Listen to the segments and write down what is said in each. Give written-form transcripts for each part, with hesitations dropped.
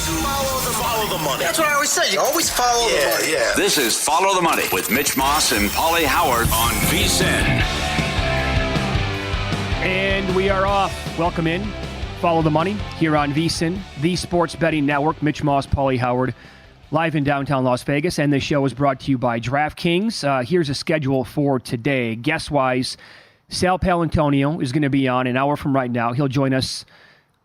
Follow the money. That's what I always say. You always follow the money. Yeah. This is Follow the Money with Mitch Moss and Pauly Howard on VSiN. And we are off. Welcome in. Follow the Money here on VSiN, the Sports Betting Network. Mitch Moss, Pauly Howard, live in downtown Las Vegas. And this show is brought to you by DraftKings. Here's a schedule for today. Guess-wise, Sal Paolantonio is going to be on an hour from right now. He'll join us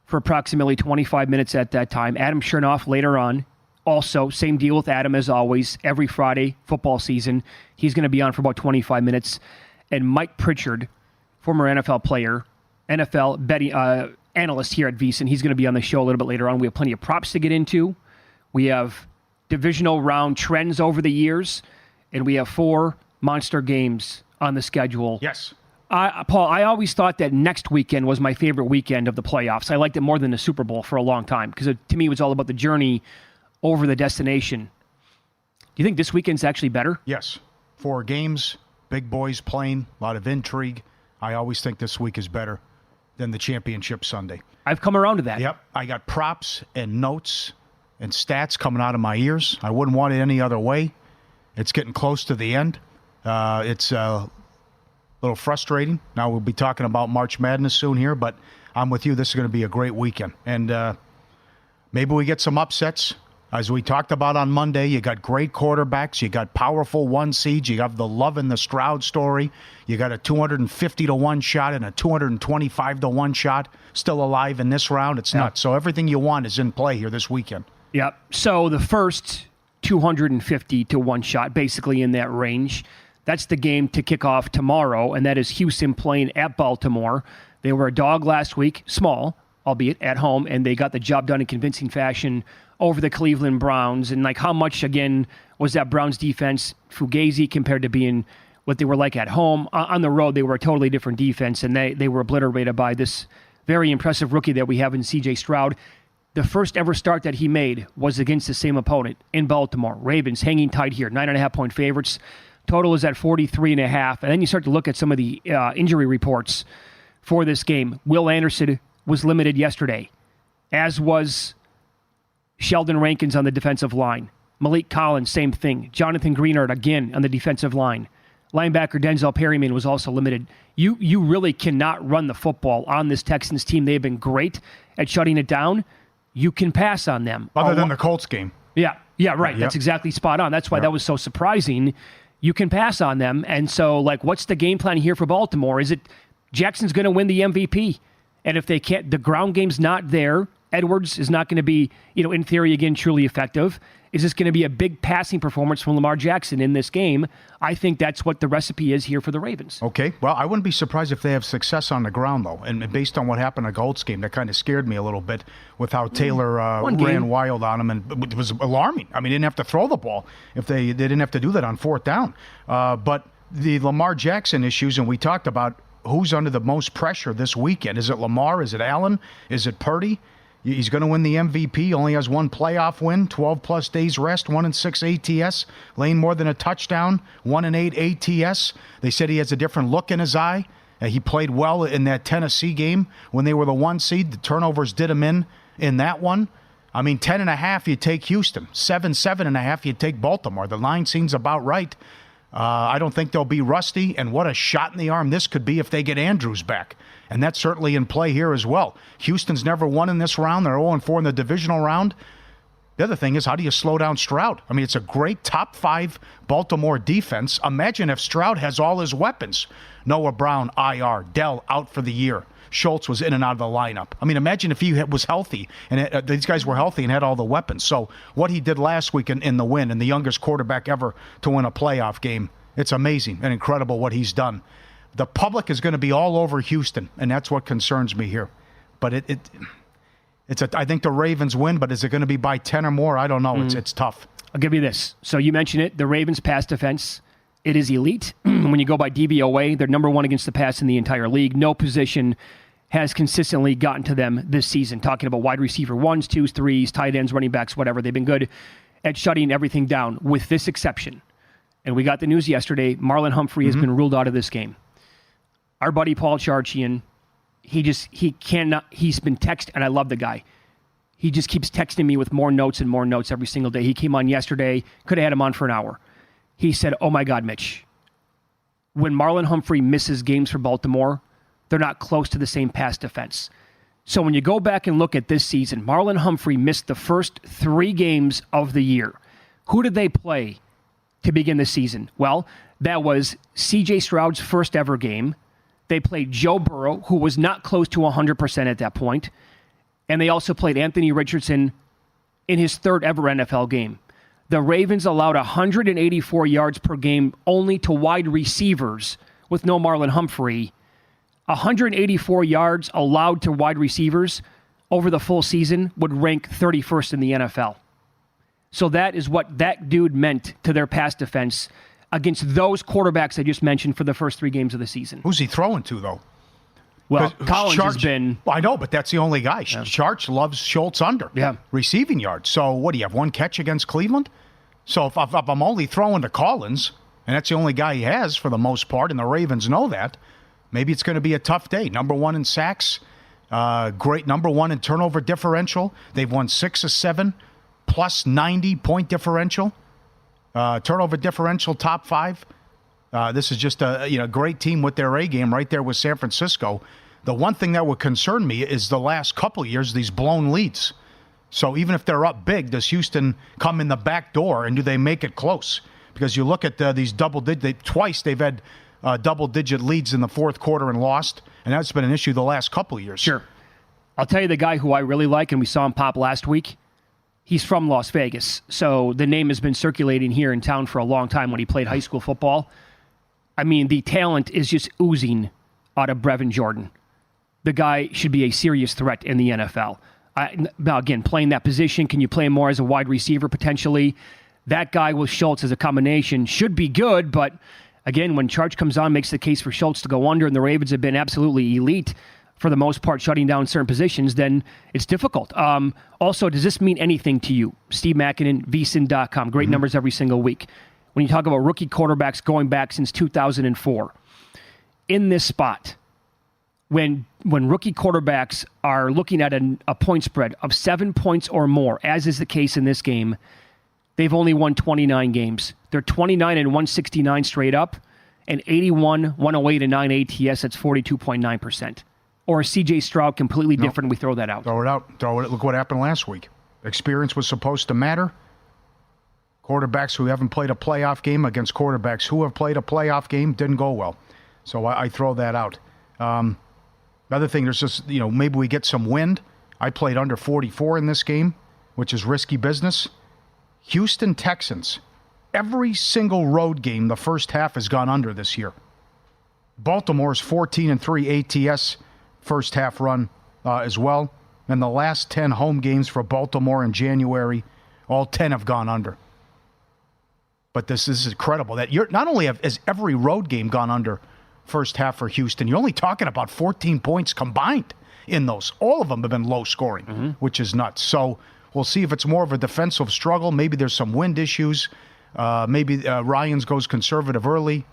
for approximately 25 minutes at that time. Adam Chernoff later on. Also, same deal with Adam as always. Every Friday, football season, he's going to be on for about 25 minutes. And Mike Pritchard, former NFL player, NFL betting analyst here at VSiN, he's going to be on the show a little bit later on. We have plenty of props to get into. We have divisional round trends over the years. And we have 4 monster games on the schedule. Yes. Paul, I always thought that next weekend was my favorite weekend of the playoffs. I liked it more than the Super Bowl for a long time because to me it was all about the journey over the destination. Do you think this weekend's actually better? Yes. 4 games, big boys playing, a lot of intrigue. I always think this week is better than the championship Sunday. I've come around to that. Yep. I got props and notes and stats coming out of my ears. I wouldn't want it any other way. It's getting close to the end. It's a little frustrating. Now we'll be talking about March Madness soon here, but I'm with you. This is going to be a great weekend. And maybe we get some upsets. As we talked about on Monday, you got great quarterbacks. You got powerful 1 seeds. You have the Love and the Stroud story. You got a 250-1 shot and a 225-1 shot still alive in this round. It's nuts. So everything you want is in play here this weekend. Yep. So the first 250-1 shot, basically in that range. That's the game to kick off tomorrow, and that is Houston playing at Baltimore. They were a dog last week, small, albeit at home, and they got the job done in convincing fashion over the Cleveland Browns. And how much, again, was that Browns defense fugazi compared to being what they were like at home? On the road, they were a totally different defense, and they were obliterated by this very impressive rookie that we have in C.J. Stroud. The first ever start that he made was against the same opponent in Baltimore. Ravens hanging tight here, 9.5-point favorites. Total is at 43.5. And then you start to look at some of the injury reports for this game. Will Anderson was limited yesterday, as was Sheldon Rankins on the defensive line. Malik Collins, same thing. Jonathan Greenard, again, on the defensive line. Linebacker Denzel Perryman was also limited. You really cannot run the football on this Texans team. They've been great at shutting it down. You can pass on them. Other than the Colts game. Yeah, right. Yep. That's exactly spot on. That's why that was so surprising. You can pass on them. And so, what's the game plan here for Baltimore? Is it Jackson's going to win the MVP? And if they can't, the ground game's not there. Edwards is not going to be, in theory, again, truly effective. Is this going to be a big passing performance from Lamar Jackson in this game? I think that's what the recipe is here for the Ravens. Okay. Well, I wouldn't be surprised if they have success on the ground, though. And based on what happened at the Colts game, that kind of scared me a little bit with how Taylor ran wild on him. And it was alarming. I mean, he didn't have to throw the ball if they didn't have to do that on 4th down. But the Lamar Jackson issues, and we talked about who's under the most pressure this weekend. Is it Lamar? Is it Allen? Is it Purdy? He's going to win the MVP, only has 1 playoff win, 12-plus days rest, 1-6 ATS, laying more than a touchdown, 1-8 ATS. They said he has a different look in his eye. He played well in that Tennessee game when they were the 1 seed. The turnovers did him in that one. I mean, 10.5, you take Houston. 7.5, you take Baltimore. The line seems about right. I don't think they'll be rusty, and what a shot in the arm this could be if they get Andrews back. And that's certainly in play here as well. Houston's never won in this round. They're 0-4 in the divisional round. The other thing is, how do you slow down Stroud? I mean, it's a great top 5 Baltimore defense. Imagine if Stroud has all his weapons. Noah Brown, IR. Dell, out for the year. Schultz was in and out of the lineup. I mean, imagine if he was healthy, and these guys were healthy and had all the weapons. So what he did last week in the win, and the youngest quarterback ever to win a playoff game, it's amazing and incredible what he's done. The public is going to be all over Houston, and that's what concerns me here. But I think the Ravens win, but is it going to be by 10 or more? I don't know. It's tough. I'll give you this. So you mentioned it, the Ravens' pass defense. It is elite. When you go by DVOA, they're number 1 against the pass in the entire league. No position has consistently gotten to them this season. Talking about wide receiver 1s, 2s, 3s, tight ends, running backs, whatever. They've been good at shutting everything down, with this exception. And we got the news yesterday, Marlon Humphrey has been ruled out of this game. Our buddy Paul Charchian, he's been texted, and I love the guy. He just keeps texting me with more notes and more notes every single day. He came on yesterday, could have had him on for an hour. He said, oh my God, Mitch, when Marlon Humphrey misses games for Baltimore, they're not close to the same pass defense. So when you go back and look at this season, Marlon Humphrey missed the first 3 games of the year. Who did they play to begin the season? Well, that was C.J. Stroud's first ever game. They played Joe Burrow, who was not close to 100% at that point. And they also played Anthony Richardson in his 3rd ever NFL game. The Ravens allowed 184 yards per game only to wide receivers with no Marlon Humphrey. 184 yards allowed to wide receivers over the full season would rank 31st in the NFL. So that is what that dude meant to their pass defense against those quarterbacks I just mentioned for the first 3 games of the season. Who's he throwing to, though? Well, Collins has been... Well, I know, but that's the only guy. Yeah. Charch loves Schultz under receiving yards. So what, do you have 1 catch against Cleveland? So if I'm only throwing to Collins, and that's the only guy he has for the most part, and the Ravens know that, maybe it's going to be a tough day. Number 1 in sacks, great number 1 in turnover differential. They've won 6 of 7. Plus 90 point differential, turnover differential, top 5. This is just a great team with their A game right there with San Francisco. The one thing that would concern me is the last couple of years, these blown leads. So even if they're up big, does Houston come in the back door and do they make it close? Because you look at these twice they've had double-digit leads in the 4th quarter and lost, and that's been an issue the last couple of years. Sure. I'll tell you the guy who I really like, and we saw him pop last week. He's from Las Vegas, so the name has been circulating here in town for a long time when he played high school football. I mean, the talent is just oozing out of Brevin Jordan. The guy should be a serious threat in the NFL. Now, again, playing that position, can you play him more as a wide receiver potentially? That guy with Schultz as a combination should be good, but again, when Charge comes on, makes the case for Schultz to go under, and the Ravens have been absolutely elite for the most part, shutting down certain positions, then it's difficult. Also, does this mean anything to you? Steve Makinen, vsin.com. Great numbers every single week. When you talk about rookie quarterbacks going back since 2004, in this spot, when rookie quarterbacks are looking at a point spread of 7 points or more, as is the case in this game, they've only won 29 games. They're 29 and 169 straight up, and 81, 108, and 9 ATS. That's 42.9%. Or C.J. Stroud completely different, and we throw that out. Throw it out. Look what happened last week. Experience was supposed to matter. Quarterbacks who haven't played a playoff game against quarterbacks who have played a playoff game didn't go well. So I throw that out. Another thing, there's just, maybe we get some wind. I played under 44 in this game, which is risky business. Houston Texans. Every single road game, the first half has gone under this year. Baltimore's 14-3 ATS first half run as well. And the last 10 home games for Baltimore in January, all 10 have gone under. But this is incredible that you're not only has every road game gone under first half for Houston, you're only talking about 14 points combined in those. All of them have been low scoring, which is nuts. So we'll see if it's more of a defensive struggle. Maybe there's some wind issues. Maybe Ryans goes conservative early.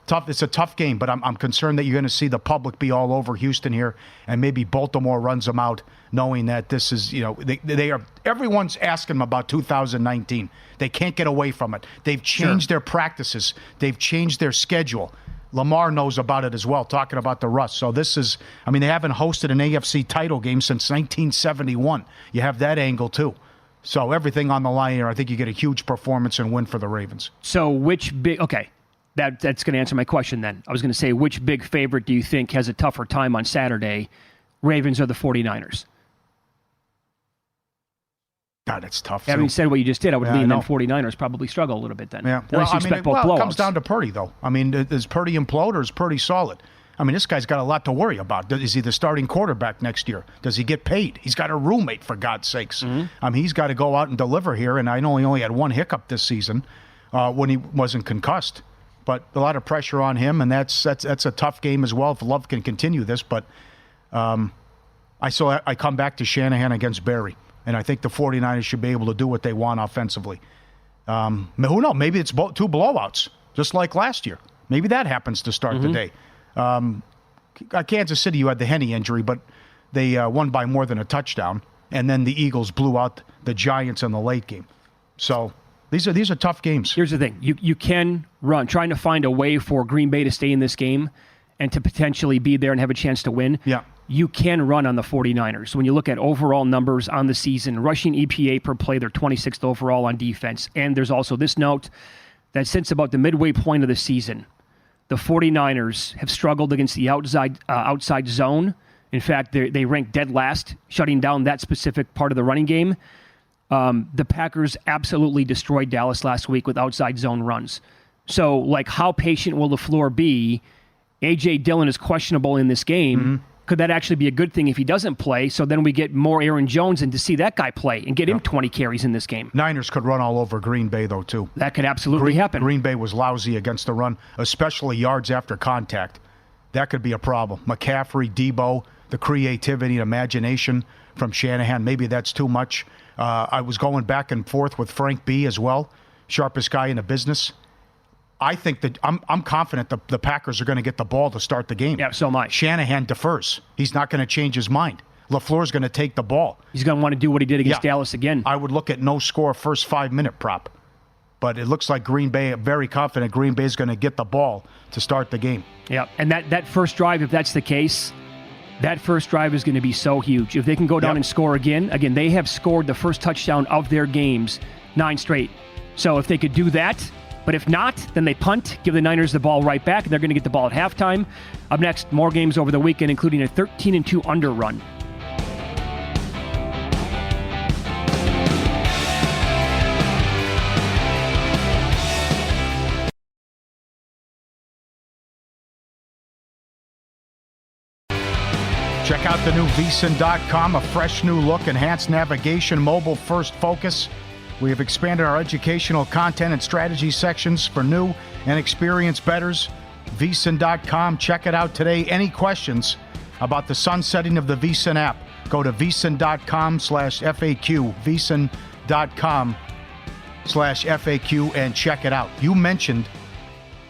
Tough. It's a tough game, but I'm concerned that you're going to see the public be all over Houston here, and maybe Baltimore runs them out, knowing that this is, they are. Everyone's asking them about 2019. They can't get away from it. They've changed their practices. They've changed their schedule. Lamar knows about it as well, talking about the rust. So this is, they haven't hosted an AFC title game since 1971. You have that angle too. So everything on the line here. I think you get a huge performance and win for the Ravens. So that's going to answer my question then. I was going to say, which big favorite do you think has a tougher time on Saturday, Ravens or the 49ers? God, it's tough. Having said what you just did, I would lean them 49ers probably struggle a little bit then. Yeah. Unless you expect both blowouts. It comes down to Purdy, though. Is Purdy implode or is Purdy solid? This guy's got a lot to worry about. Is he the starting quarterback next year? Does he get paid? He's got a roommate, for God's sakes. He's got to go out and deliver here, and I know he only had one hiccup this season when he wasn't concussed. But a lot of pressure on him, and that's a tough game as well if Love can continue this. But I come back to Shanahan against Barry, and I think the 49ers should be able to do what they want offensively. Who knows? Maybe it's 2 blowouts, just like last year. Maybe that happens to start the day. Kansas City, you had the Henne injury, but they won by more than a touchdown, and then the Eagles blew out the Giants in the late game. So these are tough games. Here's the thing. You can run, trying to find a way for Green Bay to stay in this game and to potentially be there and have a chance to win. Yeah. You can run on the 49ers. When you look at overall numbers on the season, rushing EPA per play, they're 26th overall on defense. And there's also this note that since about the midway point of the season, the 49ers have struggled against the outside zone. In fact, they rank dead last, shutting down that specific part of the running game. The Packers absolutely destroyed Dallas last week with outside zone runs. So, like, how patient will LaFleur be? A.J. Dillon is questionable in this game. Mm-hmm. Could that actually be a good thing if he doesn't play? So then we get more Aaron Jones and to see that guy play and get him 20 carries in this game. Niners could run all over Green Bay, though, too. That could absolutely happen. Green Bay was lousy against the run, especially yards after contact. That could be a problem. McCaffrey, Debo, the creativity and imagination from Shanahan, maybe that's too much. I was going back and forth with Frank B as well, sharpest guy in the business. I think that I'm confident the Packers are going to get the ball to start the game. Yeah, so am I. Shanahan defers. He's not going to change his mind. LaFleur's going to take the ball. He's going to want to do what he did against Dallas again. I would look at no score first 5-minute prop. But it looks like Green Bay, very confident Green Bay is going to get the ball to start the game. Yeah, and that first drive, if that's the case, that first drive is going to be so huge. If they can go down and score again, they have scored the first touchdown of their games 9 straight. So if they could do that, but if not, then they punt, give the Niners the ball right back, and they're going to get the ball at halftime. Up next, more games over the weekend, including a 13-2 under run. Check out the new vsin.com, a fresh new look, enhanced navigation, mobile-first focus. We have expanded our educational content and strategy sections for new and experienced bettors. vsin.com, check it out today. Any questions about the sunsetting of the vsin app, go to vsin.com/FAQ, vsin.com/FAQ, and check it out. You mentioned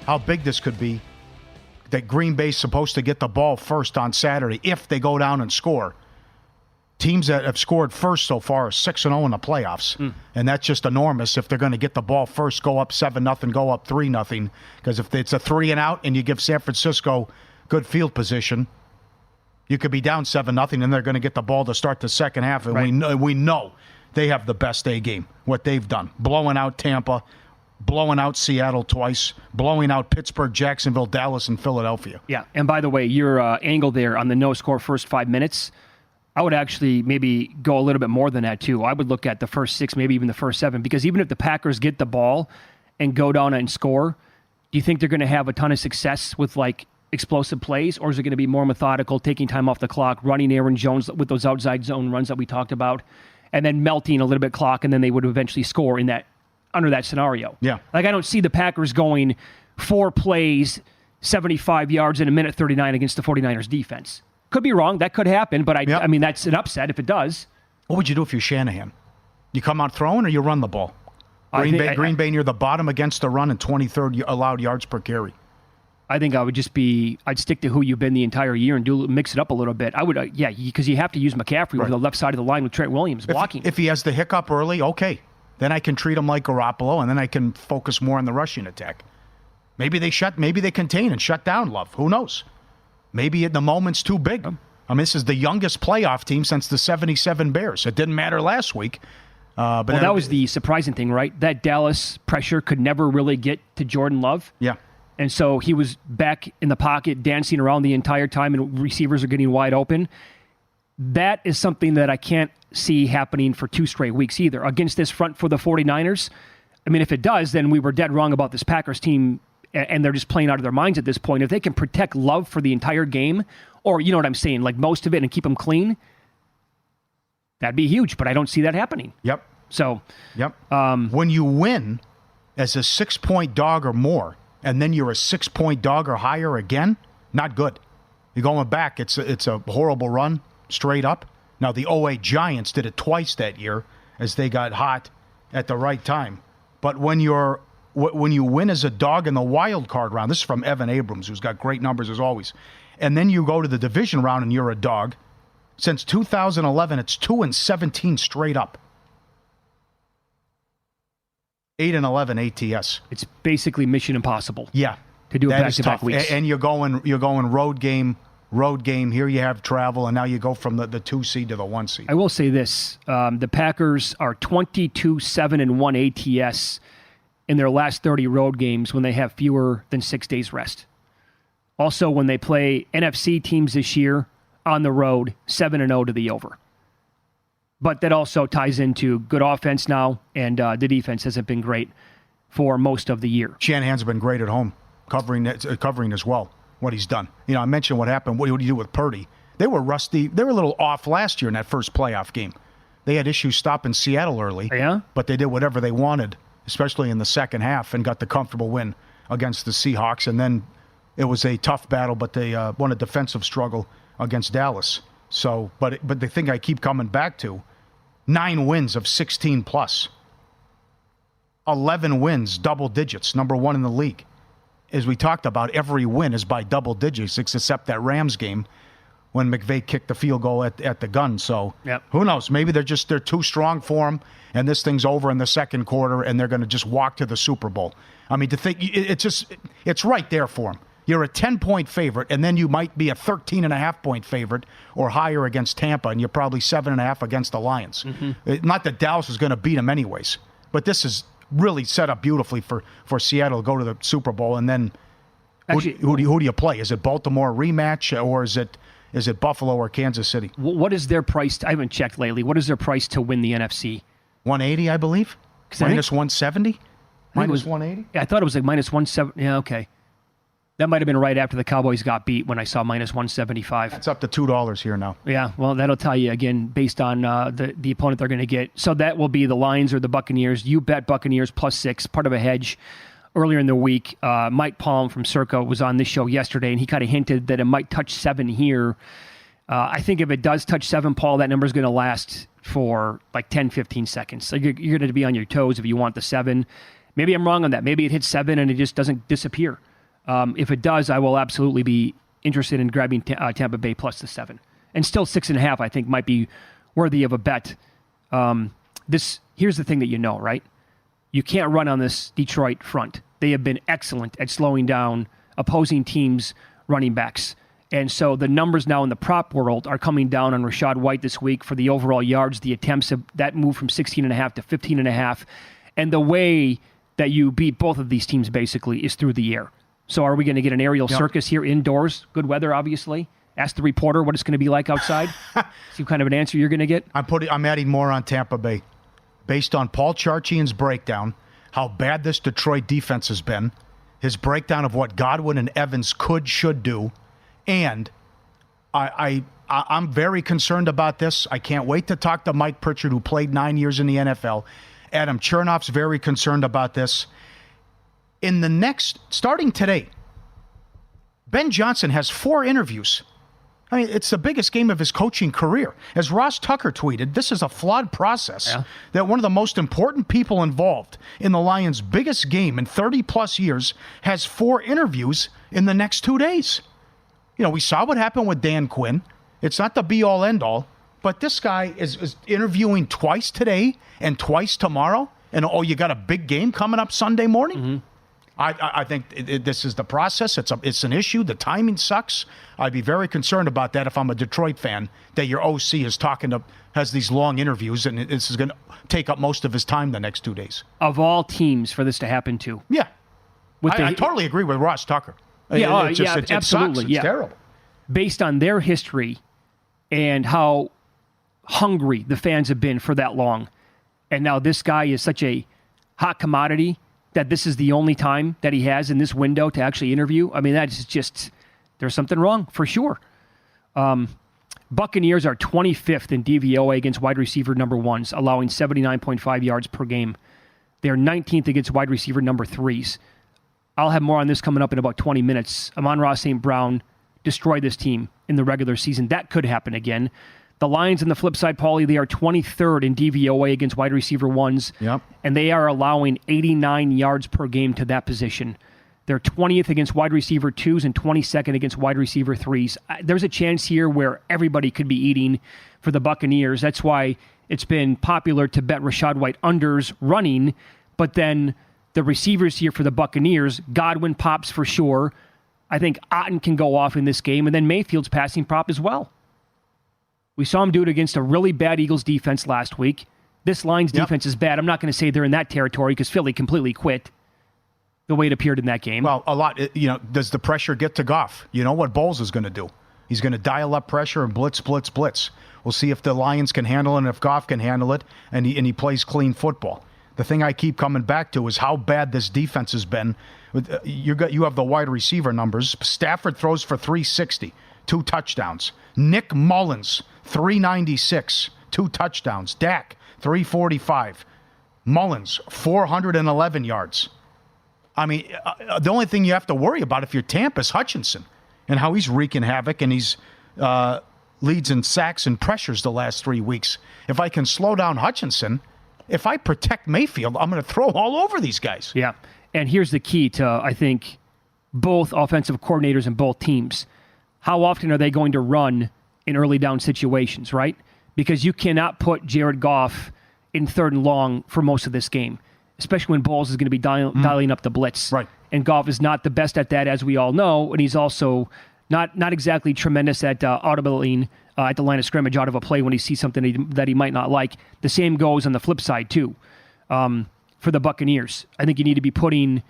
how big this could be, that Green Bay's supposed to get the ball first on Saturday if they go down and score. Teams that have scored first so far are 6-0 in the playoffs. And that's just enormous if they're going to get the ball first, go up 7-0, go up 3-0. Because if it's a 3-and-out and you give San Francisco good field position, you could be down 7-0 and they're going to get the ball to start the second half. And we know they have the best A game, what they've done. Blowing out Tampa, blowing out Seattle twice, blowing out Pittsburgh, Jacksonville, Dallas, and Philadelphia. Yeah, and by the way, your angle there on the no-score first 5 minutes, I would actually maybe go a little bit more than that, too. I would look at the first 6, maybe even the first 7, because even if the Packers get the ball and go down and score, do you think they're going to have a ton of success with, like, explosive plays, or is it going to be more methodical, taking time off the clock, running Aaron Jones with those outside zone runs that we talked about, and then melting a little bit clock, and then they would eventually score in that under that scenario? Yeah. Like, I don't see the Packers going 4 plays, 75 yards in a minute 39 against the 49ers defense. Could be wrong. That could happen, but I mean, that's an upset if it does. What would you do if you're Shanahan? You come out throwing or you run the ball? Green Bay near the bottom against the run and 23rd allowed yards per carry. I think I would I'd stick to who you've been the entire year and mix it up a little bit. I would, because you have to use McCaffrey over the left side of the line with Trent Williams blocking. If he has the hiccup early, okay. Then I can treat him like Garoppolo, and then I can focus more on the rushing attack. Maybe they contain and shut down Love. Who knows? Maybe the moment's too big. I mean, this is the youngest playoff team since the 77 Bears. It didn't matter last week. But that was the surprising thing, right? That Dallas pressure could never really get to Jordan Love. Yeah. And so he was back in the pocket, dancing around the entire time, and receivers are getting wide open. That is something that I can't see happening for 2 straight weeks either. Against this front for the 49ers, I mean, if it does, then we were dead wrong about this Packers team, and they're just playing out of their minds at this point. If they can protect Love for the entire game, or you know what I'm saying, like most of it, and keep them clean, that'd be huge, but I don't see that happening. Yep. So, when you win as a 6-point dog or more, and then you're a 6-point dog or higher again, not good. You're going back. It's a horrible run, straight up. Now, the 08 Giants did it twice that year as they got hot at the right time. But when you win as a dog in the wild card round, this is from Evan Abrams, who's got great numbers as always, and then you go to the division round and you're a dog, Since 2011, it's 2-17 straight up. 8-11 ATS. It's basically mission impossible. Yeah. To do it That is back-to-back tough. weeks. And you're going road game. Here you have travel, and now you go from the 2 seed to the 1 seed. I will say this. The Packers are 22-7-1 ATS in their last 30 road games when they have fewer than 6 days rest. Also, when they play NFC teams this year on the road, 7-0 to the over. But that also ties into good offense now, and the defense hasn't been great for most of the year. Shanahan's been great at home, covering as well what he's done. I mentioned what happened. What do you do with Purdy? They were rusty. They were a little off last year in that first playoff game. They had issues stopping Seattle early, but they did whatever they wanted, especially in the second half, and got the comfortable win against the Seahawks. And then it was a tough battle, but they won a defensive struggle against Dallas. So, but the thing I keep coming back to, 9 wins of 16 plus. 11 wins, double digits, number 1 in the league. As we talked about, every win is by double digits, except that Rams game when McVay kicked the field goal at the gun. So Who knows? Maybe they're too strong for him, and this thing's over in the second quarter, and they're going to just walk to the Super Bowl. I mean, to think it's right there for them. You're a 10-point favorite, and then you might be a 13.5-point favorite or higher against Tampa, and you're probably 7.5 against the Lions. Mm-hmm. Not that Dallas is going to beat them anyways, but this is really set up beautifully for Seattle to go to the Super Bowl. And then who do you play? Is it Baltimore rematch, or is it Buffalo or Kansas City? What is their price? I haven't checked lately. What is their price to win the NFC? 180, I believe. Minus 170. Minus 180. Yeah, I thought it was like minus 170. Yeah, okay. That might have been right after the Cowboys got beat when I saw minus 175. That's up to $2 here now. Yeah, well, that'll tell you, again, based on the opponent they're going to get. So that will be the Lions or the Buccaneers. You bet Buccaneers +6, part of a hedge. Earlier in the week, Mike Palm from Circa was on this show yesterday, and he kind of hinted that it might touch 7 here. I think if it does touch 7, Paul, that number is going to last for like 10, 15 seconds. So you're going to be on your toes if you want the 7. Maybe I'm wrong on that. Maybe it hits 7 and it just doesn't disappear. If it does, I will absolutely be interested in grabbing Tampa Bay plus the 7. And still 6.5, I think, might be worthy of a bet. Here's the thing that you know, right? You can't run on this Detroit front. They have been excellent at slowing down opposing teams' running backs. And so the numbers now in the prop world are coming down on Rachaad White this week for the overall yards. The attempts that moved from 16.5 to 15.5. And the way that you beat both of these teams basically is through the air. So are we going to get an aerial circus here indoors? Good weather, obviously. Ask the reporter what it's going to be like outside. See what kind of an answer you're going to get. I'm adding more on Tampa Bay. Based on Paul Charchian's breakdown, how bad this Detroit defense has been, his breakdown of what Godwin and Evans should do, and I'm very concerned about this. I can't wait to talk to Mike Pritchard, who played 9 years in the NFL. Adam Chernoff's very concerned about this. Starting today, Ben Johnson has 4 interviews. I mean, it's the biggest game of his coaching career. As Ross Tucker tweeted, this is a flawed process that one of the most important people involved in the Lions' biggest game in 30-plus years has 4 interviews in the next 2 days. We saw what happened with Dan Quinn. It's not the be-all, end-all, but this guy is interviewing twice today and twice tomorrow, and you got a big game coming up Sunday morning? Mm-hmm. I think this is the process. It's an issue. The timing sucks. I'd be very concerned about that if I'm a Detroit fan, that your OC has these long interviews, and this is going to take up most of his time the next 2 days. Of all teams for this to happen to. Yeah. I totally agree with Ross Tucker. Yeah, it absolutely. Sucks. It's terrible. Based on their history and how hungry the fans have been for that long, and now this guy is such a hot commodity that this is the only time that he has in this window to actually interview. I mean, that's just, there's something wrong for sure. Buccaneers are 25th in DVOA against wide receiver number 1s, allowing 79.5 yards per game. They're 19th against wide receiver number 3s. I'll have more on this coming up in about 20 minutes. Amon-Ra St. Brown destroyed this team in the regular season. That could happen again. The Lions on the flip side, Pauly, they are 23rd in DVOA against wide receiver 1s, and they are allowing 89 yards per game to that position. They're 20th against wide receiver 2s and 22nd against wide receiver 3s. There's a chance here where everybody could be eating for the Buccaneers. That's why it's been popular to bet Rachaad White unders running, but then the receivers here for the Buccaneers, Godwin pops for sure. I think Otten can go off in this game, and then Mayfield's passing prop as well. We saw him do it against a really bad Eagles defense last week. This Lions defense is bad. I'm not going to say they're in that territory because Philly completely quit the way it appeared in that game. Well, a lot. Does the pressure get to Goff? You know what Bowles is going to do? He's going to dial up pressure and blitz. We'll see if the Lions can handle it and if Goff can handle it, and he plays clean football. The thing I keep coming back to is how bad this defense has been. You have the wide receiver numbers. Stafford throws for 360, 2 touchdowns. Nick Mullins, 396, 2 touchdowns. Dak, 345. Mullins, 411 yards. I mean, the only thing you have to worry about if you're Tampa is Hutchinson and how he's wreaking havoc, and he's leads in sacks and pressures the last 3 weeks. If I can slow down Hutchinson, if I protect Mayfield, I'm going to throw all over these guys. Yeah, and here's the key to, I think, both offensive coordinators and both teams. How often are they going to run in early down situations, right? Because you cannot put Jared Goff in 3rd and long for most of this game, especially when Bowles is going to be dialing up the blitz. Right. And Goff is not the best at that, as we all know, and he's also not exactly tremendous at audibling at the line of scrimmage out of a play when he sees something that he might not like. The same goes on the flip side, too. For the Buccaneers, I think you need to be putting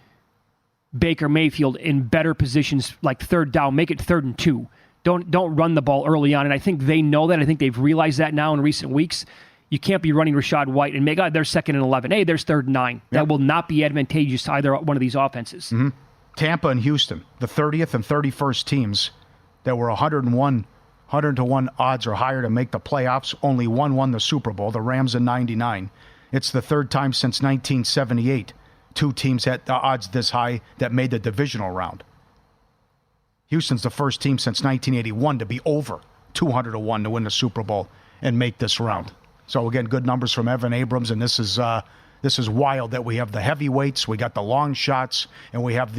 Baker Mayfield in better positions, like 3rd down. Make it 3rd and 2. Don't run the ball early on, and I think they know that. I think they've realized that now in recent weeks. You can't be running Rachaad White and make, they're 2nd and 11. Hey, there's 3rd and 9. Yep. That will not be advantageous to either one of these offenses. Mm-hmm. Tampa and Houston, the 30th and 31st teams that were 100 to 1 odds or higher to make the playoffs. Only one won the Super Bowl, the Rams in 99. It's the 3rd time since 1978 2 teams had the odds this high that made the divisional round. Houston's the first team since 1981 to be over 200 to 1 to win the Super Bowl and make this round. So again, good numbers from Evan Abrams, and this is wild that we have the heavyweights, we got the long shots, and we have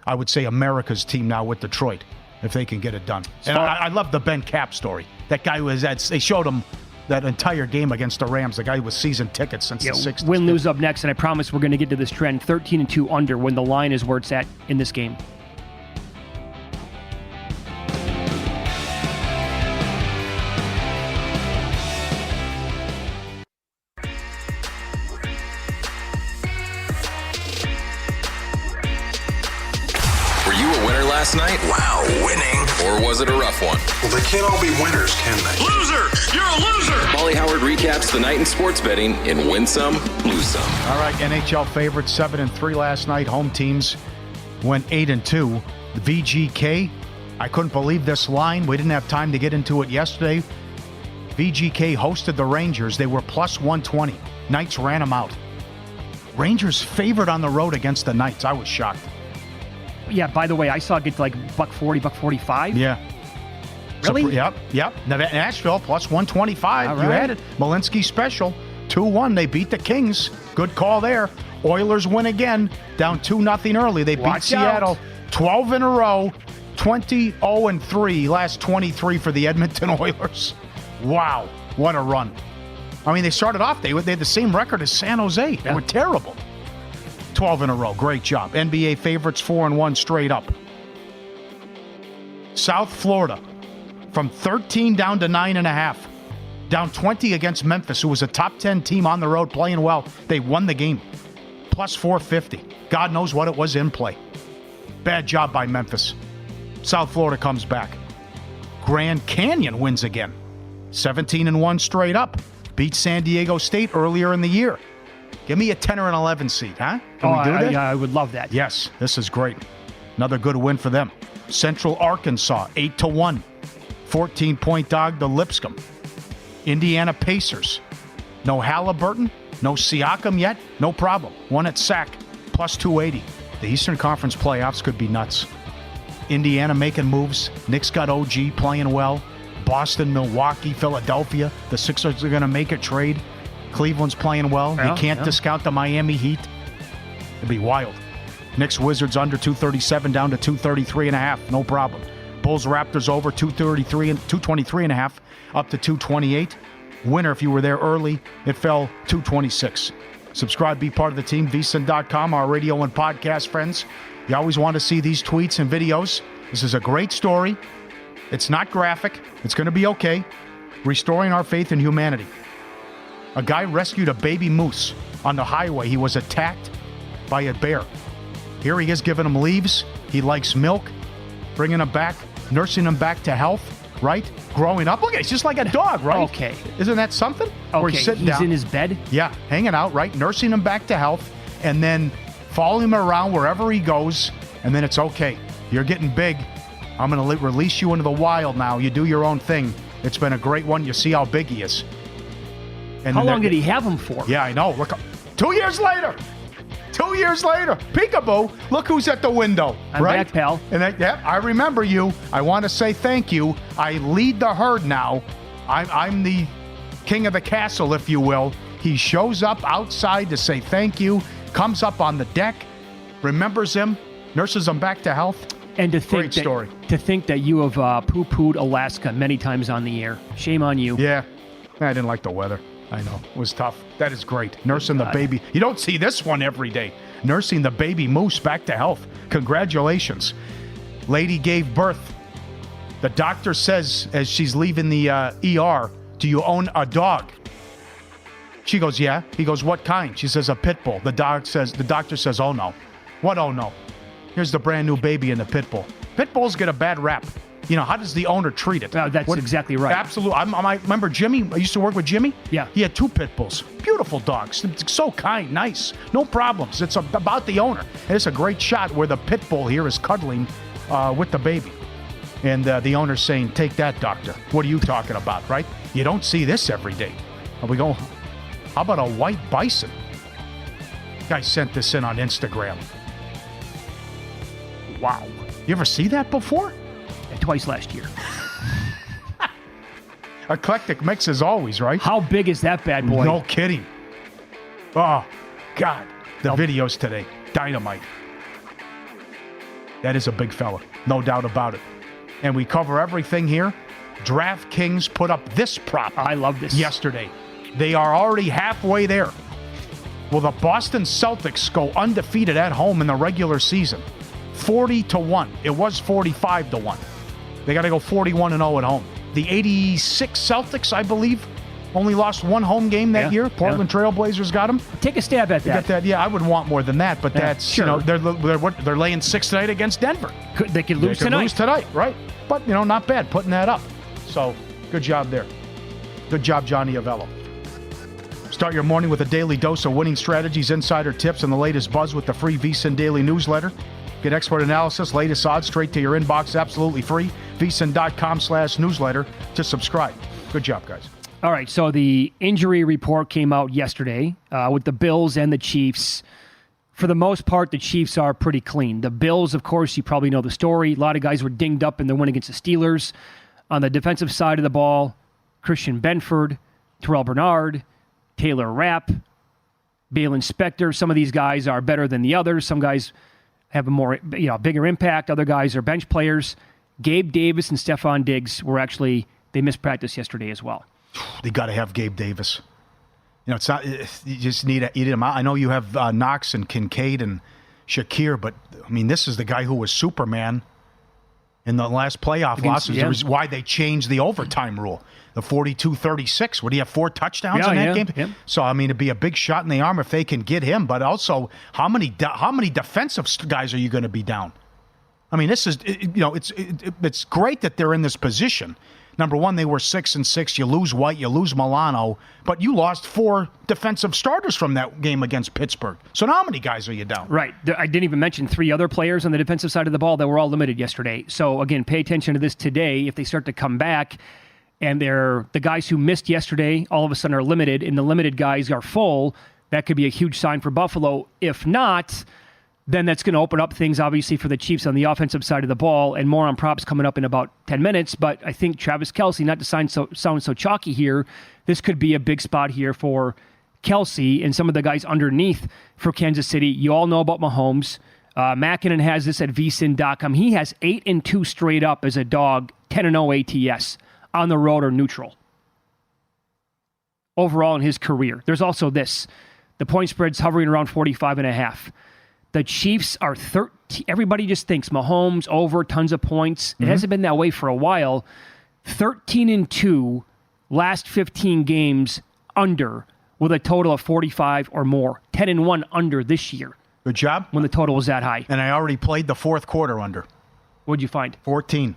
I would say, America's team now with Detroit, if they can get it done. And I love the Ben Cap story. That guy they showed him that entire game against the Rams, the guy with season tickets since the 60s. Win-lose up next, and I promise we're going to get to this trend, 13-2 under when the line is where it's at in this game. Last night? Wow, winning. Or was it a rough one? Well, they can't all be winners, can they? Loser! You're a loser! Pauly Howard recaps the night in sports betting in Win Some, Lose Some. All right, NHL favorites 7-3 last night. Home teams went 8-2. The VGK, I couldn't believe this line. We didn't have time to get into it yesterday. VGK hosted the Rangers. They were plus 120. Knights ran them out. Rangers favored on the road against the Knights. I was shocked. Yeah, by the way, I saw it get to like $140, $145. Yeah. Really? Yep. Nashville plus 125. Right. You had it. Malinsky special. 2-1. They beat the Kings. Good call there. Oilers win again. Down 2-0 early. They beat Seattle. 12 in a row. 20-0-3. Last 23 for the Edmonton Oilers. Wow. What a run. I mean, they started off, they had the same record as San Jose. They were terrible. 12 in a row. Great job. NBA favorites 4-1 straight up. South Florida from 13 down to 9.5. Down 20 against Memphis, who was a top 10 team on the road playing well. They won the game. Plus 450. God knows what it was in play. Bad job by Memphis. South Florida comes back. Grand Canyon wins again. 17-1 straight up. Beat San Diego State earlier in the year. Give me a 10 or an 11 seed, huh? Can we do that? Yeah, I would love that. Yes, this is great. Another good win for them. Central Arkansas, 8-1. 14-point dog to Lipscomb. Indiana Pacers. No Halliburton, no Siakam yet, no problem. One at Sac, plus 280. The Eastern Conference playoffs could be nuts. Indiana making moves. Knicks got OG playing well. Boston, Milwaukee, Philadelphia. The Sixers are going to make a trade. Cleveland's playing well. You can't discount the Miami Heat. It'd be wild. Knicks Wizards under 237 down to 233.5. No problem. Bulls Raptors over 233 and 223.5 up to 228. Winner, if you were there early, it fell 226. Subscribe, be part of the team, vsin.com, our radio and podcast friends. You always want to see these tweets and videos. This is a great story. It's not graphic. It's going to be okay. Restoring our faith in humanity. A guy rescued a baby moose on the highway. He was attacked by a bear. Here he is giving him leaves. He likes milk. Bringing him back, nursing him back to health, right? Growing up. Look at it. It's just like a dog, right? Okay. Isn't that something? Okay, Where he's sitting down. in his bed? Yeah, hanging out, right? Nursing him back to health, and then following him around wherever he goes, and then it's okay. You're getting big. I'm going to release you into the wild now. You do your own thing. It's been a great one. You see how big he is. And How long did he have him for? Yeah, I know. Look, 2 years later. 2 years later. Peekaboo. Look who's at the window. I'm right? back, pal. And I remember you. I want to say thank you. I lead the herd now. I'm the king of the castle, if you will. He shows up outside to say thank you, comes up on the deck, remembers him, nurses him back to health. And to think to think that you have poo-pooed Alaska many times on the air. Shame on you. Yeah. I didn't like the weather. I know. It was tough. That is great. Nursing the baby. You don't see this one every day. Nursing the baby moose back to health. Congratulations. Lady gave birth. The doctor says as she's leaving the ER, do you own a dog? She goes, yeah. He goes, what kind? She says, a pit bull. The doctor says, oh no. What oh no? Here's the brand new baby in the pit bull. Pit bulls get a bad rap. You know, how does the owner treat it? That's exactly right. Absolutely. I remember Jimmy. I used to work with Jimmy. Yeah. He had 2 pit bulls. Beautiful dogs. So kind, nice. No problems. It's about the owner. And it's a great shot where the pit bull here is cuddling with the baby. And the owner's saying, take that, doctor. What are you talking about, right? You don't see this every day. And we go, how about a white bison? Guy sent this in on Instagram. Wow. You ever see that before? Twice last year. Eclectic mix as always, right? How big is that bad boy? No kidding. Oh, God. The videos today. Dynamite. That is a big fella. No doubt about it. And we cover everything here. DraftKings put up this prop. I love this. Yesterday. They are already halfway there. Will the Boston Celtics go undefeated at home in the regular season? 40-1. It was 45-1. They got to go 41-0 at home. The 86 Celtics, I believe, only lost one home game that year. Portland Trailblazers got them. Take a stab at that. Get that. Yeah, I would want more than that, but that's, sure. You know, they're laying 6 tonight against Denver. They could lose tonight. Lose tonight, right? But, you know, not bad putting that up. So, good job there. Good job, Johnny Avello. Start your morning with a daily dose of winning strategies, insider tips, and the latest buzz with the free VSiN Daily newsletter. Get expert analysis, latest odds straight to your inbox, absolutely free. vsin.com/newsletter to subscribe. Good job, guys. All right, so the injury report came out yesterday with the Bills and the Chiefs. For the most part, the Chiefs are pretty clean. The Bills, of course, you probably know the story. A lot of guys were dinged up in the win against the Steelers. On the defensive side of the ball, Christian Benford, Terrell Bernard, Taylor Rapp, Balin Spector. Some of these guys are better than the others. Some guys have a more, bigger impact. Other guys are bench players. Gabe Davis and Stephon Diggs they missed practice yesterday as well. They got to have Gabe Davis. You know, it's not, you just need him out. I know you have Knox and Kincaid and Shakir, but I mean, this is the guy who was Superman in the last playoff losses. It was why they changed the overtime rule. The 42-36. Would he have 4 touchdowns in that game? Yeah. So, I mean, it'd be a big shot in the arm if they can get him. But also, how many defensive guys are you going to be down? I mean, this is, it's great that they're in this position. Number one, they were 6-6. You lose White, you lose Milano, but you lost 4 defensive starters from that game against Pittsburgh. So now how many guys are you down? Right. I didn't even mention 3 other players on the defensive side of the ball that were all limited yesterday. So, again, pay attention to this today. If they start to come back, and the guys who missed yesterday all of a sudden are limited, and the limited guys are full, that could be a huge sign for Buffalo. If not, then that's going to open up things, obviously, for the Chiefs on the offensive side of the ball, and more on props coming up in about 10 minutes. But I think Travis Kelce, not to sound so chalky here, this could be a big spot here for Kelce and some of the guys underneath for Kansas City. You all know about Mahomes. Mackinnon has this at vsin.com. He has 8-2 straight up as a dog, 10-0 ATS on the road or neutral overall in his career. There's also this. The point spread's hovering around 45.5. The Chiefs are 13. Everybody just thinks Mahomes over, tons of points. It hasn't been that way for a while. 13-2, last 15 games under with a total of 45 or more. 10-1 under this year. Good job. When the total was that high. And I already played the fourth quarter under. What'd you find? 14.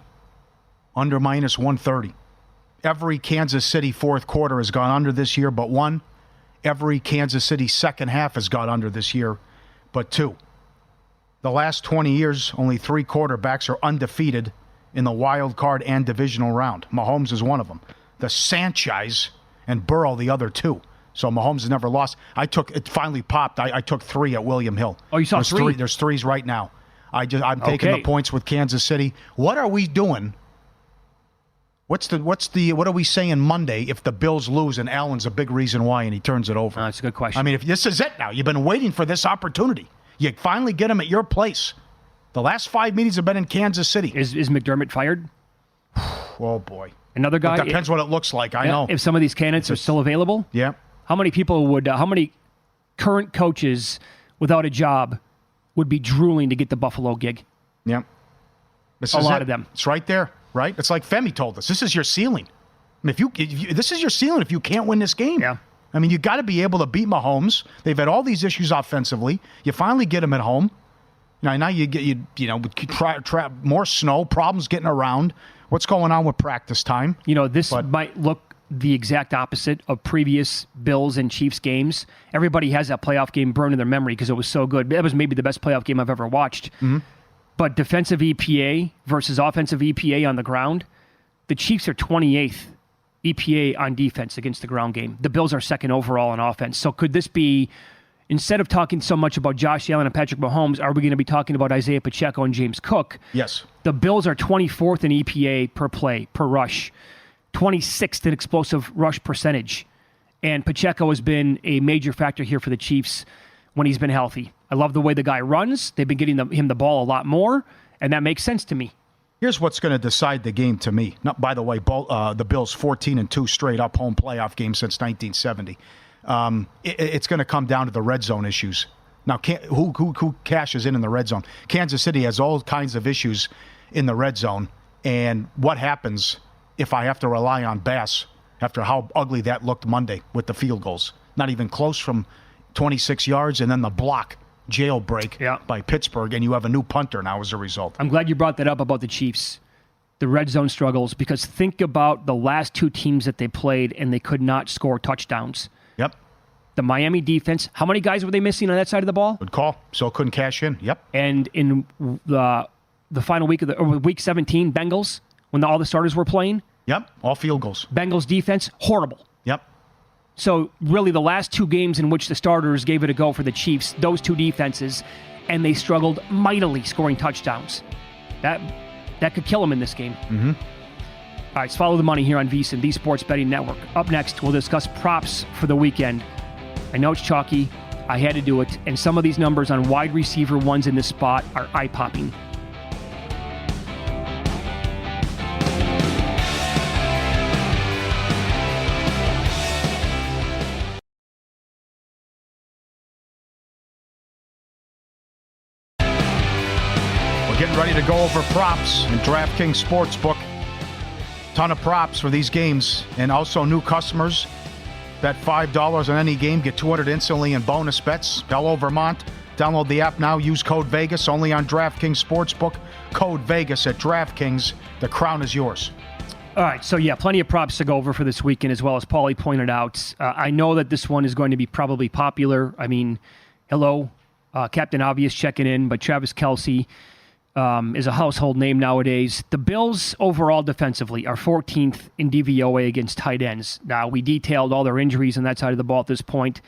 Under minus 130. Every Kansas City fourth quarter has gone under this year but one. Every Kansas City second half has gone under this year but two. The last 20 years, only 3 quarterbacks are undefeated in the wild card and divisional round. Mahomes is one of them. The Sanchez and Burrow the other two. So Mahomes has never lost. It finally popped. I took 3 at William Hill. Oh, you saw There's 3? There's 3s right now. I'm taking the points with Kansas City. What are we doing? What are we saying Monday if the Bills lose and Allen's a big reason why and he turns it over? That's a good question. I mean, if this is it now, you've been waiting for this opportunity. You finally get him at your place. The last 5 meetings have been in Kansas City. Is McDermott fired? Oh, boy. Another guy? It depends what it looks like. I know. If some of these candidates are still available? Yeah. How many current coaches without a job would be drooling to get the Buffalo gig? Yeah. A lot of them. It's right there, right? It's like Femi told us. This is your ceiling. I mean, this is your ceiling if you can't win this game. Yeah. I mean, you got to be able to beat Mahomes. They've had all these issues offensively. You finally get them at home. Now you get more snow, problems getting around. What's going on with practice time? This might look the exact opposite of previous Bills and Chiefs games. Everybody has that playoff game burned in their memory because it was so good. That was maybe the best playoff game I've ever watched. Mm-hmm. But defensive EPA versus offensive EPA on the ground, the Chiefs are 28th EPA on defense against the ground game. The Bills are second overall on offense. So could this be, instead of talking so much about Josh Allen and Patrick Mahomes, are we going to be talking about Isaiah Pacheco and James Cook? Yes. The Bills are 24th in EPA per play, per rush, 26th in explosive rush percentage. And Pacheco has been a major factor here for the Chiefs when he's been healthy. I love the way the guy runs. They've been getting him the ball a lot more, and that makes sense to me. Here's what's going to decide the game to me. By the way, the Bills 14-2 straight up home playoff game since 1970. It's going to come down to the red zone issues. Now, who cashes in the red zone? Kansas City has all kinds of issues in the red zone. And what happens if I have to rely on Bass after how ugly that looked Monday with the field goals? Not even close from 26 yards, and then the block jailbreak by Pittsburgh, and you have a new punter now as a result. I'm glad you brought that up about the Chiefs, the red zone struggles, because think about the last 2 teams that they played, and they could not score touchdowns. Yep. The Miami defense, how many guys were they missing on that side of the ball? Good call. So couldn't cash in. Yep. And in the final week week 17, Bengals, when all the starters were playing. Yep. All field goals. Bengals defense, horrible. Yep. So really the last 2 games in which the starters gave it a go for the Chiefs, those 2 defenses, and they struggled mightily scoring touchdowns. That could kill them in this game. Mm-hmm. All right, let's follow the money here on VSiN, the Sports Betting Network. Up next, we'll discuss props for the weekend. I know it's chalky. I had to do it. And some of these numbers on wide receiver ones in this spot are eye-popping. Getting ready to go over props in DraftKings Sportsbook. Ton of props for these games. And also new customers. Bet $5 on any game. Get $200 instantly in bonus bets. Hello, Vermont. Download the app now. Use code VEGAS only on DraftKings Sportsbook. Code VEGAS at DraftKings. The crown is yours. All right, so plenty of props to go over for this weekend, as well as Pauly pointed out. I know that this one is going to be probably popular. I mean, hello, Captain Obvious checking in, but Travis Kelce is a household name nowadays. The Bills overall defensively are 14th in DVOA against tight ends. Now, we detailed all their injuries on that side of the ball at this point.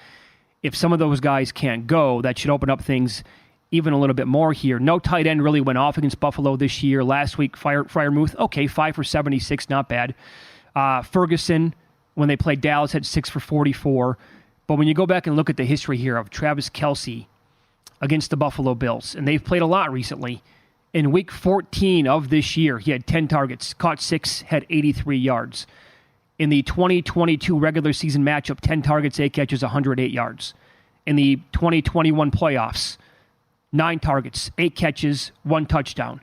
If some of those guys can't go, that should open up things even a little bit more here. No tight end really went off against Buffalo this year. Last week, Freiermuth, 5 for 76, not bad. Ferguson, when they played Dallas, had 6 for 44. But when you go back and look at the history here of Travis Kelce against the Buffalo Bills, and they've played a lot recently. In week 14 of this year, he had 10 targets, caught 6, had 83 yards. In the 2022 regular season matchup, 10 targets, 8 catches, 108 yards. In the 2021 playoffs, 9 targets, 8 catches, 1 touchdown.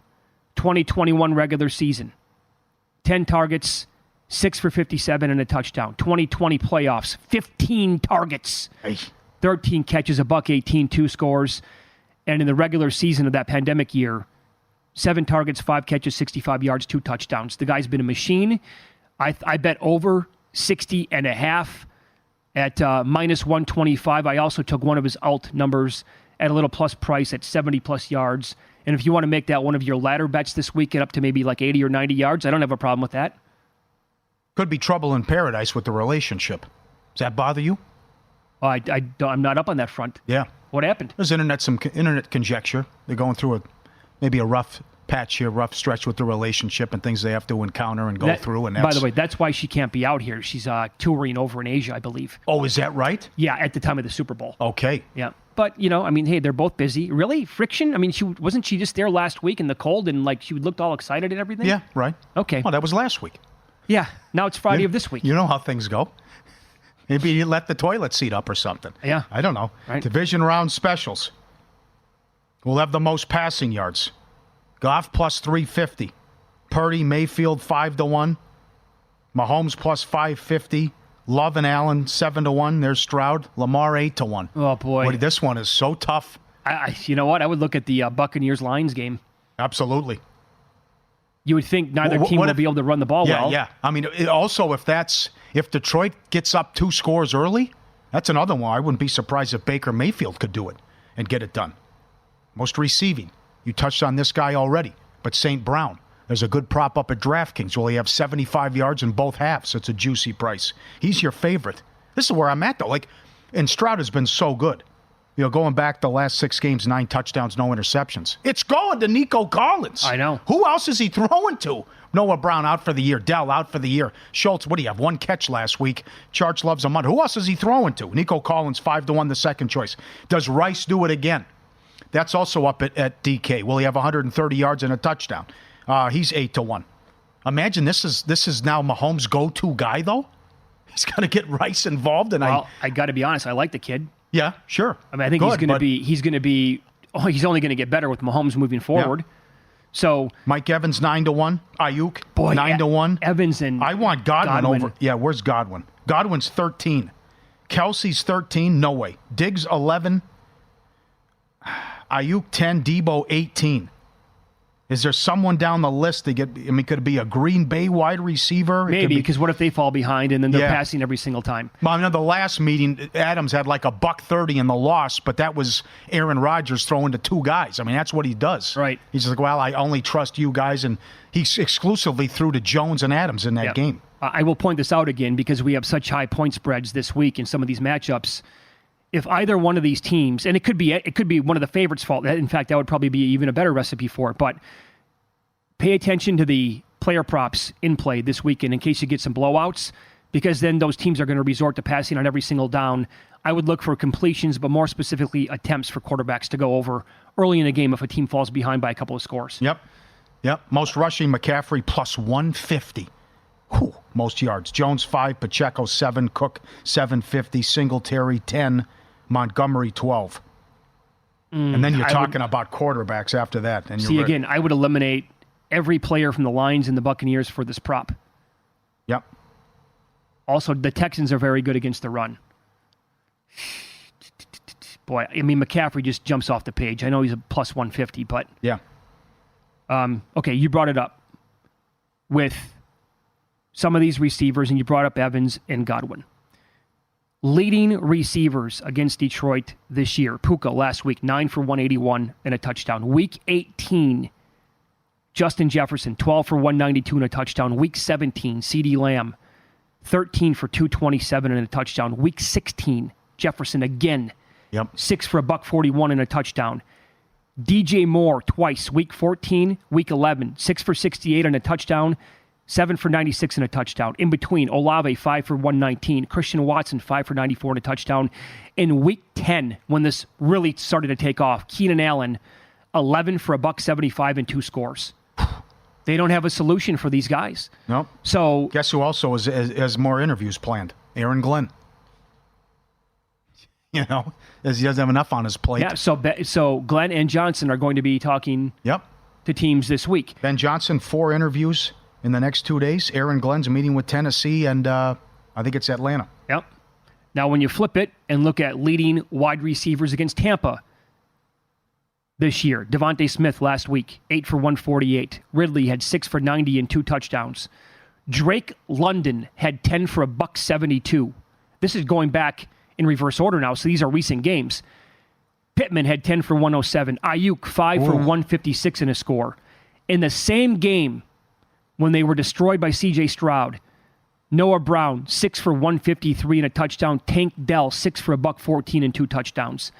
2021 regular season, 10 targets, 6 for 57 and a touchdown. 2020 playoffs, 15 targets, 13 catches, $118, 2 scores. And in the regular season of that pandemic year, 7 targets, 5 catches, 65 yards, 2 touchdowns. The guy's been a machine. I bet over 60.5 at minus 125. I also took one of his alt numbers at a little plus price at 70-plus yards. And if you want to make that one of your ladder bets this week, get up to maybe like 80 or 90 yards, I don't have a problem with that. Could be trouble in paradise with the relationship. Does that bother you? I'm not up on that front. Yeah. What happened? There's some internet conjecture. They're going through maybe a rough patch here, rough stretch with the relationship and things they have to encounter and go through. And by the way, that's why she can't be out here. She's touring over in Asia, I believe. Oh, is that right? Yeah, at the time of the Super Bowl. Okay. Yeah. But, hey, they're both busy. Really? Friction? I mean, wasn't she just there last week in the cold and, she looked all excited and everything? Yeah, right. Okay. Well, that was last week. Yeah. Now it's Friday of this week. You know how things go. Maybe you let the toilet seat up or something. Yeah. I don't know. Right. Division round specials. We'll have the most passing yards. Goff plus 350. Purdy, Mayfield 5-1. Mahomes plus 550. Love and Allen 7-1. There's Stroud. Lamar 8-1. Oh boy, this one is so tough. You know what? I would look at the Buccaneers-Lions game. Absolutely. You would think neither team will be able to run the ball well. Yeah. I mean, also if Detroit gets up 2 scores early, that's another one. I wouldn't be surprised if Baker Mayfield could do it and get it done. Most receiving. You touched on this guy already, but St. Brown. There's a good prop up at DraftKings. Will he have 75 yards in both halves? It's a juicy price. He's your favorite. This is where I'm at, though. And Stroud has been so good. Going back the last 6 games, 9 touchdowns, no interceptions. It's going to Nico Collins. I know. Who else is he throwing to? Noah Brown out for the year. Dell out for the year. Schultz, what do you have? 1 catch last week. Charge loves him under. Who else is he throwing to? Nico Collins, 5-1, the second choice. Does Rice do it again? That's also up at DK. Will he have 130 yards and a touchdown? He's 8-1. Imagine this is now Mahomes' go-to guy, though. He's going to get Rice involved. I got to be honest. I like the kid. Yeah, sure. I mean, I think he's only going to get better with Mahomes moving forward. Yeah. So Mike Evans 9-1. Ayuk 9-1. Evans and I want Godwin over. Yeah, where's Godwin? Godwin's 13. Kelsey's 13. No way. Diggs 11. Ayuk 10. Debo 18. Is there someone down the list to get? I mean, could it be a Green Bay wide receiver? Maybe, because what if they fall behind and then they're passing every single time? Well, I know the last meeting, Adams had like $130 in the loss, but that was Aaron Rodgers throwing to 2 guys. I mean, that's what he does. Right. He's just like, well, I only trust you guys, and he exclusively threw to Jones and Adams in that game. I will point this out again because we have such high point spreads this week in some of these matchups. If either one of these teams, and it could be one of the favorites' fault. In fact, that would probably be even a better recipe for it. But pay attention to the player props in play this weekend in case you get some blowouts, because then those teams are going to resort to passing on every single down. I would look for completions, but more specifically attempts for quarterbacks to go over early in the game if a team falls behind by a couple of scores. Yep. Most rushing, McCaffrey plus 150. Whew. Most yards. Jones 5, Pacheco 7, Cook 750, Singletary 10, Montgomery 12. And then you're talking about quarterbacks after that. And again, I would eliminate every player from the Lions and the Buccaneers for this prop. Yep. Also, the Texans are very good against the run. Boy, I mean, McCaffrey just jumps off the page. I know he's a plus 150, but... Yeah. Okay, you brought it up with some of these receivers, and you brought up Evans and Godwin. Leading receivers against Detroit this year. Puka last week, 9 for 181 and a touchdown. Week 18, Justin Jefferson, 12 for 192 and a touchdown. Week 17, CeeDee Lamb, 13 for 227 and a touchdown. Week 16, Jefferson again, 6 for $141 and a touchdown. DJ Moore twice, week 14, week 11, 6 for 68 and a touchdown. 7 for 96 and a touchdown. In between, Olave, 5 for 119. Christian Watson, 5 for 94 and a touchdown. In week 10, when this really started to take off, Keenan Allen, 11 for $175 and 2 scores. They don't have a solution for these guys. Nope. So guess who also has more interviews planned? Aaron Glenn. You know, as he doesn't have enough on his plate. Yeah, so Glenn and Johnson are going to be talking to teams this week. Ben Johnson, 4 interviews in the next 2 days. Aaron Glenn's meeting with Tennessee, and I think it's Atlanta. Yep. Now, when you flip it and look at leading wide receivers against Tampa this year, Devontae Smith last week, 8 for 148. Ridley had 6 for 90 and 2 touchdowns. Drake London had 10 for $172. This is going back in reverse order now, so these are recent games. Pittman had 10 for 107. Ayuk, 5 for 156 in a score. In the same game, when they were destroyed by C.J. Stroud, Noah Brown, 6 for 153 and a touchdown. Tank Dell, 6 for $114 and 2 touchdowns.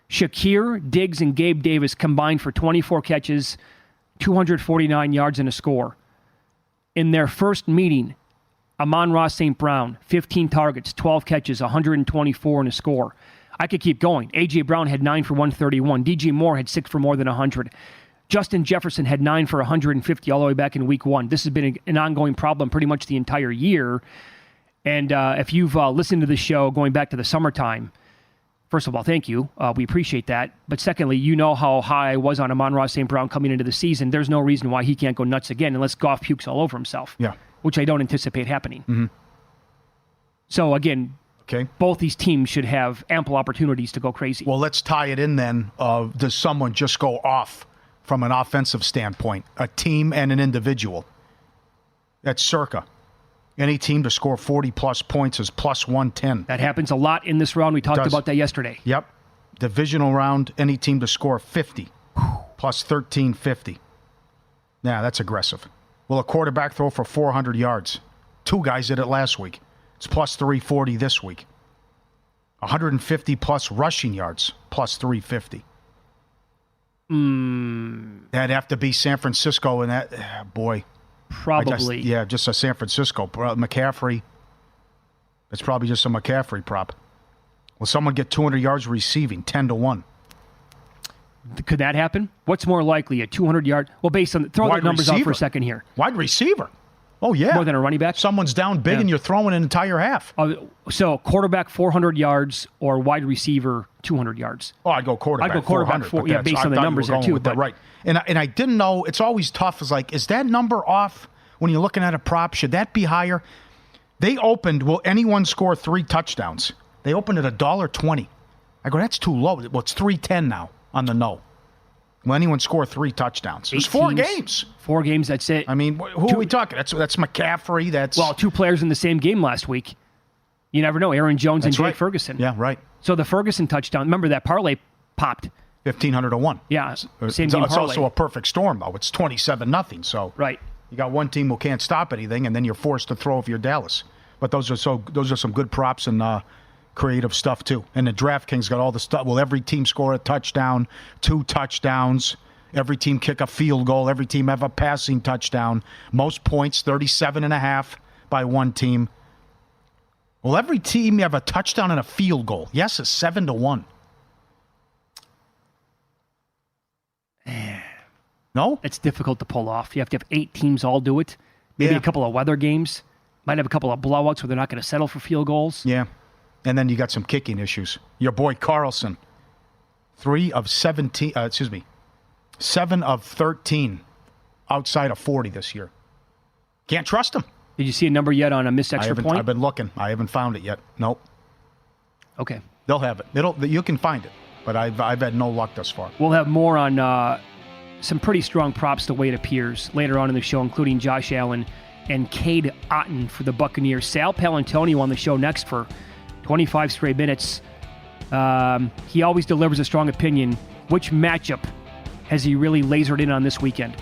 Shakir, Diggs, and Gabe Davis combined for 24 catches, 249 yards and a score. In their first meeting, Amon-Ra St. Brown, 15 targets, 12 catches, 124 and a score. I could keep going. A.J. Brown had 9 for 131. D.J. Moore had 6 for more than 100. Justin Jefferson had 9 for 150 all the way back in week 1. This has been an ongoing problem pretty much the entire year. And if you've listened to the show going back to the summertime, first of all, thank you. We appreciate that. But secondly, you know how high I was on Amon-Ra St. Brown coming into the season. There's no reason why he can't go nuts again unless Goff pukes all over himself. Yeah. Which I don't anticipate happening. Mm-hmm. So again, both these teams should have ample opportunities to go crazy. Well, let's tie it in then. Does someone just go off from an offensive standpoint? A team and an individual. That's circa. Any team to score 40-plus points is plus 110. That happens a lot in this round. We talked about that yesterday. Yep. Divisional round, any team to score 50, plus 1350. Yeah, that's aggressive. Will a quarterback throw for 400 yards? 2 guys did it last week. It's plus 340 this week. 150-plus rushing yards, plus 350. That'd have to be San Francisco, and that, boy. Probably. Just a San Francisco. McCaffrey. It's probably just a McCaffrey prop. Will someone get 200 yards receiving, 10-1? Could that happen? What's more likely, a 200-yard? Well, based on throw the numbers out for a second here. Wide receiver. Oh, yeah. More than a running back? Someone's down big and you're throwing an entire half. So quarterback 400 yards or wide receiver 200 yards? Oh, I'd go quarterback. I'd go quarterback 400, based on the numbers there too. But, right. And I didn't know, it's always tough. Is like, is that number off when you're looking at a prop? Should that be higher? They opened, will anyone score 3 touchdowns? They opened at $1.20. I go, that's too low. Well, it's $3.10 now on the no. Will anyone score 3 touchdowns? It was 4 games. 4 games, that's it. I mean, who are we talking? That's McCaffrey. That's 2 players in the same game last week. You never know. Aaron Jones and Jake Ferguson. Yeah, right. So the Ferguson touchdown, remember that parlay popped. 1,500-1. Yeah, same game It's parlay. also a perfect storm, though. It's 27-0. So right. You got one team who can't stop anything, and then you're forced to throw if you're Dallas. But those are some good props and creative stuff too. And the DraftKings got all the stuff. Will every team score a touchdown, 2 touchdowns? Every team kick a field goal. Every team have a passing touchdown. Most points, 37.5 by one team. Will every team have a touchdown and a field goal? Yes, it's 7-1. No? It's difficult to pull off. You have to have 8 teams all do it. Maybe a couple of weather games. Might have a couple of blowouts where they're not going to settle for field goals. Yeah. And then you got some kicking issues. Your boy Carlson, 7 of 13 outside of 40 this year. Can't trust him. Did you see a number yet on a missed extra point? I've been looking. I haven't found it yet. Nope. Okay. They'll have it. You can find it, but I've had no luck thus far. We'll have more on some pretty strong props the way it appears later on in the show, including Josh Allen and Cade Otton for the Buccaneers. Sal Palantonio on the show next for 25 straight minutes. He always delivers a strong opinion. Which matchup has he really lasered in on this weekend?